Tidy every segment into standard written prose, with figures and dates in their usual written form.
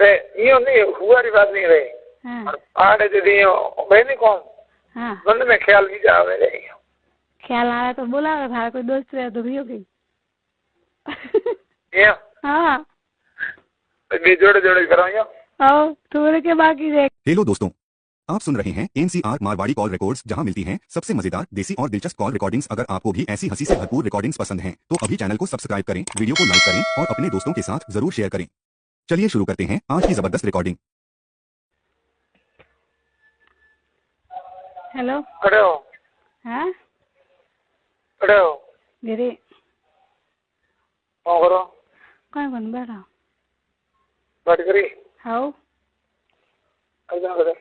अरे यो नहीं हुआ री बात नहीं रही। हाँ आड़े दीदी भाई नहीं कौन हाँ मन में ख्याल भी जावे रे। ख्याल आया तो बोला था कोई दोस्त रहे तो भी हो गई। ये हाँ भी जोड़े जोड़े करो यो। आओ थोड़े के बाकी देख। हेलो दोस्तों, आप सुन रहे हैं एनसीआर मारवाड़ी कॉल रिकॉर्ड्स, जहां मिलती हैं सबसे मजेदार, देसी और दिलचस्प कॉल रिकॉर्डिंग्स। अगर आपको भी ऐसी हंसी से भरपूर रिकॉर्डिंग्स पसंद हैं, तो अभी चैनल को सब्सक्राइब करें, वीडियो को लाइक करें और अपने दोस्तों के साथ जरूर शेयर करें। चलिए शुरू करते हैं आज की जबरदस्त रिकॉर्डिंग। हेलो खड़े हो हाँ खड़े हो गिरी कौन करो कौन कौन बैठा बात करी हाउ अइना करे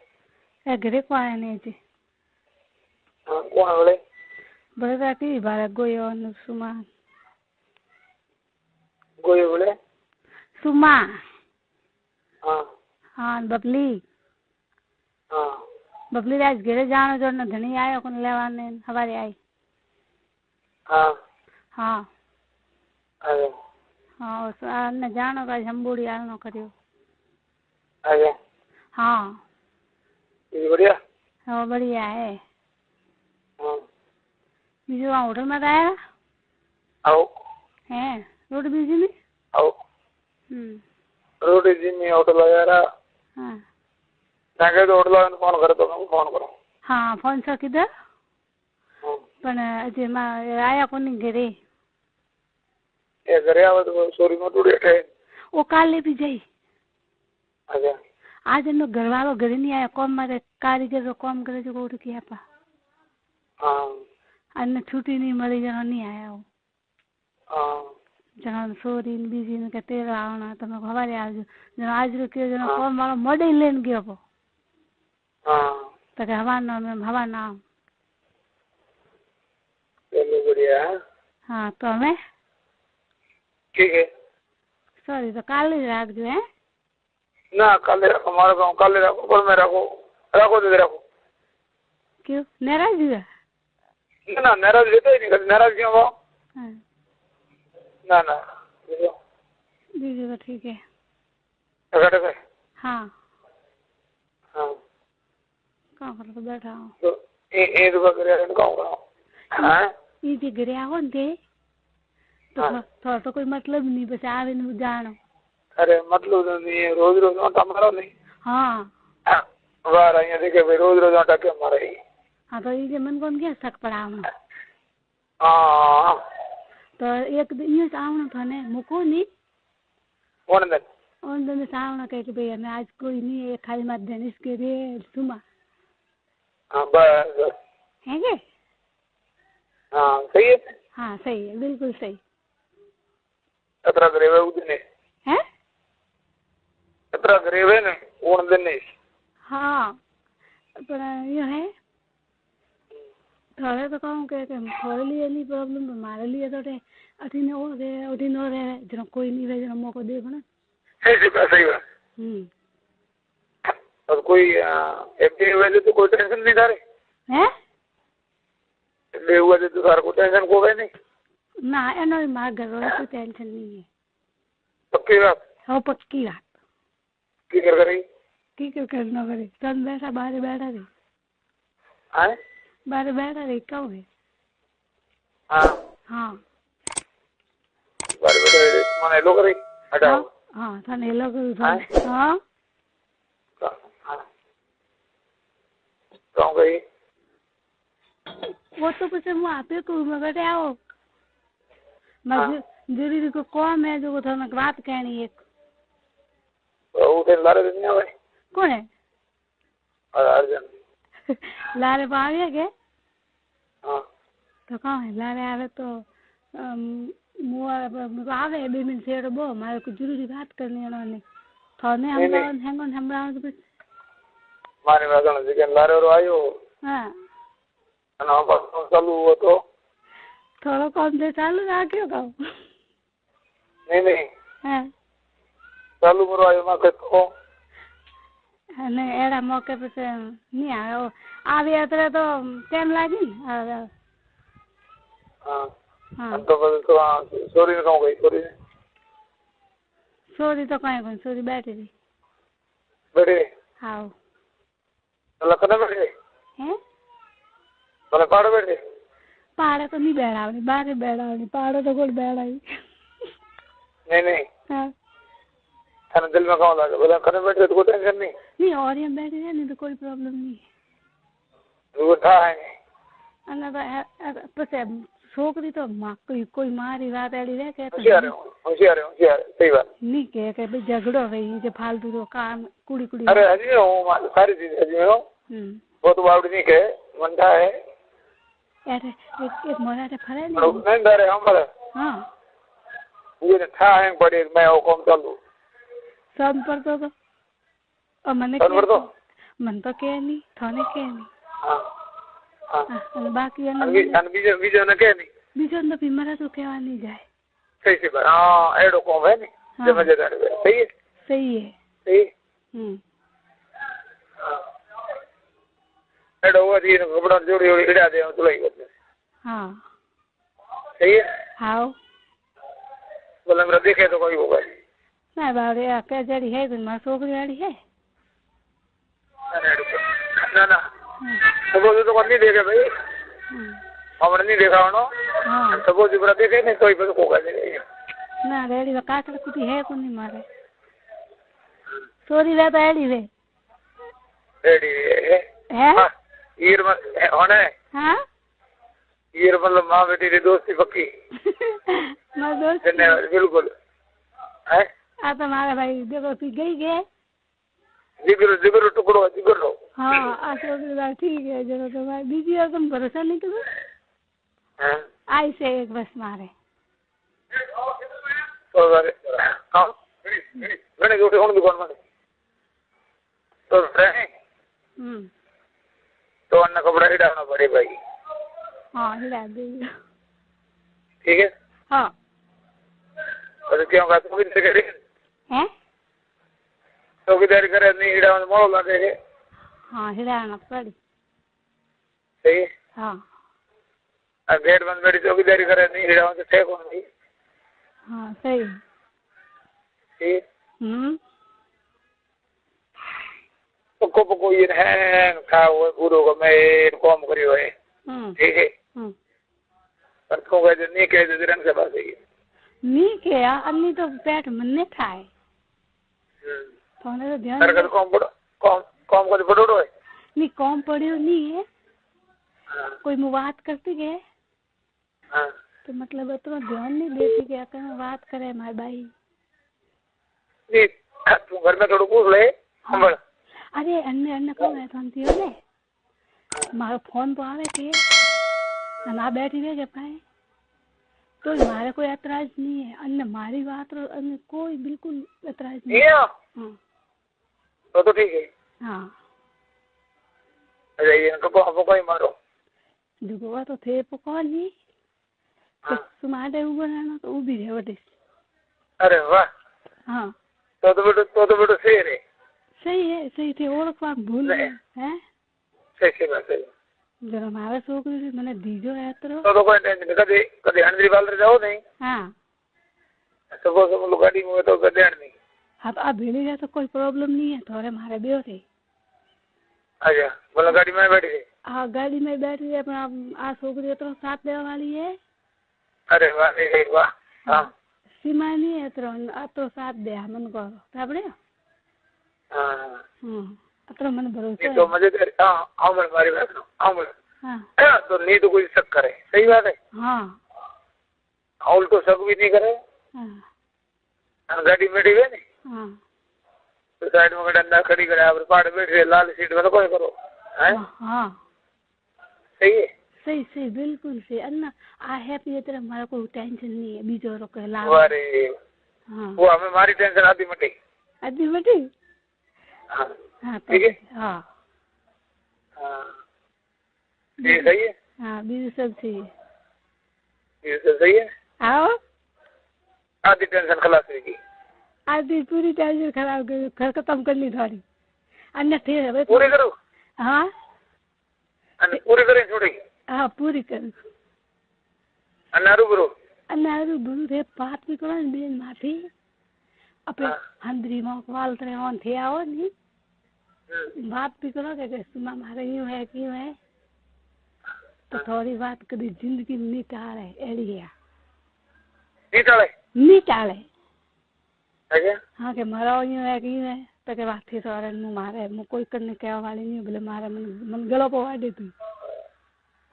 ए गिरी को आया नहीं जी हाँ कौन बोले बड़े राती बारह गोयो न सुमा गोये बोले सुमा हाँ हाँ बबली हाँ बबली राज घरे जानो जो न धनी आयो कोन लेवाने हवारे आई हाँ हाँ अरे हाँ उस ने जानो का जम्बूड़ी आनो करियो अरे हाँ ये बढ़िया हाँ बढ़िया है हाँ बीजू वहाँ होटल में आया आओ है रोड बीजी में आओ रोटी जी में होटल आया हाँ नाके तो होटल वाले फोन करे तो मैं फोन करूँ हाँ फोन सो किधर पण अजे मा आया कोनी घरे ये घरे आवे तो सोरी में टूटे थे वो काले भी जाई अच्छा आज एनो घरवालो घरे नहीं आया कॉम मारे कारीगर रो कॉम करे जो कोट किया पा हाँ अन्न छुट्टी नहीं मरी जनो नहीं आया वो हाँ जनो सोरी बीजी ने के तेरा आना तमे हवारे आवजो जनो आज रो के जनो कॉम वालो मोडे लेन गयो पो हाँ तो के हवाना में हवाना चलो बढ़िया हाँ तो हमें ठीक है सॉरी तो काले राख जो है ना काले रखो हमारा गाँव काले रखो पर मैं रखो रखो दे रखो क्यों नाराज हुआ ना नाराज रहते ही नहीं कभी नाराज क्यों हो हाँ ना ना देखो बीजू तो ठीक है अगर है हाँ हाँ कहाँ कर तो बैठा हूँ तो ये तो बकरे हैं गाँव गाँव हाँ ये जे घरे आओ ने तो हाँ। थोड़ा तो कोई मतलब नहीं बस आवे न जानो अरे मतलब तो नहीं है रोज रोज आटा मारो नहीं हाँ वाह रही है देखे भाई रोज रोज आटा क्यों मारे हाँ तो ये मन कौन क्या शक पड़ा हम हाँ तो एक दिन ये आवनो था ने मुको नहीं कौन दिन उन दिन आवना कह के भैया मैं आज कोई नहीं है खाली मत देने इसके रे सुमा हाँ बस है के हाँ सही है हाँ सही है बिल्कुल सही अतरा गरीब उदने है अतरा गरीब है ना कौन दिन नहीं हाँ पर ये है थोड़े तो कहूँ के थोड़े लिए नहीं प्रॉब्लम तो हमारे लिए तो अठीने हो रहे जनो कोई नहीं रहे जनो मौको दे ना सही बात और कोई एमपी वैसे तो कोई टेंशन नहीं था हैं ले हुआ तो सारा को टेंशन को गए नहीं ना एनो मार घर वाला कोई टेंशन नहीं है पक्की बात हो पक्की बात की कर रही की करना करे सन बैठा बाहर बैठा रही हाँ बाहर बैठा रही कब है हाँ हाँ बारे बेटे माने लोग रही हटाओ हाँ थाने लोग हाँ हाँ हाँ कौन गई वो तो कुछ मैं आपे को मैं बैठे आओ मैं दीदी को कौन है जो थाने बात कहनी है उठे लारे दिन नहीं भाई कौन है अर्जन लारे पावे के हाँ तो कहाँ है लारे आवे तो मुझे आवे 2 मिनट से तो बो मारे को जरूरी बात करनी है उन्होंने थाने हम तो बस मारे वाला जिकन लारे और आयो हाँ ना बस चालू हुआ तो थोड़ा कम से चालू रखियो का नहीं हाँ चालू करो आयो ना कहते नहीं एड़ा मौके पे से नहीं आया आवे तो टाइम लागी हाँ हाँ तो बस तो सोरी ने कहूँ गई सोरी ने सोरी तो कहीं कौन सोरी बैठी थी बैठे आओ भला कने बैठे हैं भला पाड़ बैठे पाड़े तो नहीं बैठावनी बाहर बैठावनी पाड़े तो कोई बैठाई नहीं हाँ थाने दिल में कौन लगा भला कने बैठे तो कोई टेंशन नहीं नहीं और यहाँ बैठे हैं नहीं तो कोई प्रॉब्लम नहीं वो था है अन्ना तो पसे छोकरी तो कोई मारी रात एड़ी रहे के होशियार सही बात नहीं के भाई झगड़ो रही जो फालतू तो काम कुड़ी कुड़ी अरे हजी हूँ सारी चीज हजी हूँ वो तो बावड़ी नहीं के मंडा है अरे एक मोरा रे फरे नहीं डरे हम पर हाँ ये था है बड़े मैं वो कौन चालू सब पर तो और मने सब पर तो मन तो के नहीं थाने के नहीं हाँ हाँ बाकी बीजो न के नहीं बीजो न भी मरा तो केवा नहीं जाए सही से बात हाँ एडो कौन है नहीं जब मजेदार है सही है सही है सही एडो वो दी कपड़ा जोड़ी जोड़ी इड़ा दे तो लगी बात हाँ सही है हाँ बोले मेरा देखे तो कोई होगा नहीं बाबरे क्या जड़ी है तुम छोकरी वाली है ना सपोज तो नहीं देखे भाई हमने नहीं देखा हाँ सपोज पूरा देखे नहीं कोई तो होगा ना रेडी तो काकड़ कुटी है को नहीं मारे सोरी वे तो एडी वे रेडी है ईर होने हाँ ईर मतलब माँ बेटी की दोस्ती पक्की मैं दोस्त बिल्कुल है आ तो मारे भाई देखो तू गई गए जिगर टुकड़ो जिगर लो हाँ अच्छा ठीक है जरा तो भाई बीजी और तुम भरोसा नहीं करो आई से एक बस मारे तो हाँ मैंने जो उन दुकान में तो तो अन्ना कपड़ा ही डालना पड़े भाई हाँ हिला दे ठीक है हाँ और क्यों का तुम भी करे हैं चौकीदारी करे नहीं हिड़ा मोड़ो लगे हाँ हिलाना पड़ी सही है हाँ गेट बंद बैठी चौकीदारी करे नहीं हिड़ा तो थे कौन नहीं हाँ सही ठीक पक्को पक्को ये है खा हुआ पूरो को मैं कॉम करी हुए ठीक है पर तो कह नहीं कह दे रंग से बात है नहीं किया अन्नी तो पेट मन थाए तो तो ध्यान कर कॉम कर पड़ो है नहीं कॉम पड़ियो नहीं है कोई मैं बात करती के तो मतलब इतना ध्यान नहीं देती कि अगर मैं बात करे हमारे भाई नहीं तू घर में थोड़ा पूछ ले हम अरे अन्य अन्य कौन है शांति हो ने मारो फोन तो आवे के ना बैठी रहे पाए तो हमारे कोई ऐतराज नहीं है अन्य हमारी बात और अन्य कोई बिल्कुल ऐतराज नहीं है तो ठीक है हाँ अरे ये इनको हमको कोई मारो दुगवा तो थे पकौन नहीं तो तुम्हारे ऊपर रहना तो वो भी है वटे अरे वाह हाँ तो बेटो सही है सही थे और बात भूल गए हैं सही बात है जरा हमारा छोकरी मैंने दीजो है तो कोई टेंशन कभी कभी हंड्री बाल जाओ नहीं हाँ सपोज हम लोग गाड़ी में तो कभी नहीं अब आप भेड़ी जाए तो कोई प्रॉब्लम नहीं है थोड़े हमारे बेहो थे अच्छा बोला गाड़ी में बैठ गए हाँ गाड़ी में बैठ गए अपना आज छोकरी तो साथ देने वाली है अरे वाह वाह हाँ सीमा नहीं है तो साथ दे मन को ताबड़े अतरो मन भरोसा तो मजेदार हाँ हमारी बात हाँ तो नहीं तो कोई शक करे सही बात है हाँ उल्टो शक भी नहीं करे गाड़ी में बैठी गए नहीं तो साइड में डंडा खड़ी करे आप पहाड़ बैठ गए लाल सीट में तो कोई करो है सही है सही बिल्कुल सही अन्ना आ हैप्पी है तेरा हमारा कोई टेंशन नहीं है बीजो रो के ला अरे वो हमें हमारी टेंशन आधी मटी हाँ ठीक है ये सही है हाँ बीजो सब सही है ये सब सही है आओ आधी टेंशन खलास रहेगी आधी पूरी टेंशन खराब कर खत्म करनी थोड़ी अन्य थे पूरी करो हाँ पूरी करें छोड़ी हाँ पूरी कर अनारू बुरु थे बात भी करो बेन माफी अपने हंद्री में वाल तरे ऑन थे आओ नहीं बात भी करो कि सुमा मारे यूं है क्यों है तो थोड़ी बात कभी जिंदगी नहीं टाले एड़ी है नहीं टाले हाँ के मारो यूं है क्यों है तो के बात थी सारे मु मारे मु कोई करने कहवा वाली नहीं बोले मारे मन गलो पवा दे तू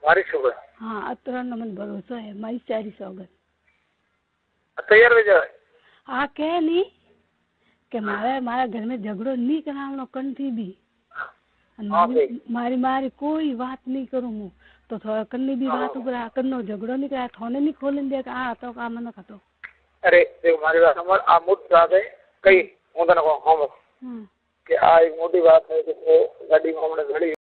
मारी सुगन हाँ अतर न मन भरोसा है मारी सारी सौगन तैयार हो जाए आ के नहीं के मारे घर में झगड़ो नहीं करावनो कन थी भी मारी कोई बात नहीं करूँ मु तो थोड़ा कन्नी भी बात करा कन्नो झगड़ो नहीं करा थोने नहीं खोलन दे आ तो का मन खतो अरे देखो मारी बात समझ आ मोटी बात है कई हूं तने को हम कि आ एक मोटी बात है कि गाड़ी में हमने घड़ी